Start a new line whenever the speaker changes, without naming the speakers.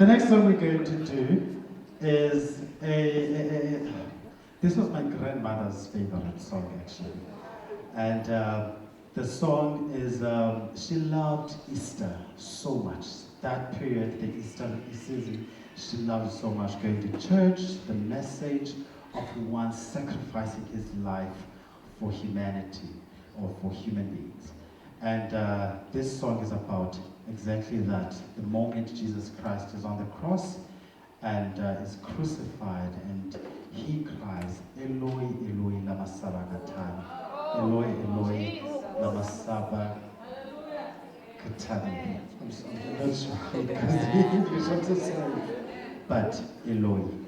The next song we're going to do is this was my grandmother's favorite song actually. And the song is, she loved Easter so much. That period, the Easter season, she loved so much going to church, the message of one sacrificing his life for humanity or for human beings. And this song is about exactly that. The moment Jesus Christ is on the cross and is crucified, and he cries, Eloyi, Eloyi, lama sabachthani. Eloyi, Eloyi, lama sabachthani. I'm not sure because the English, I'm so sorry. But Eloyi.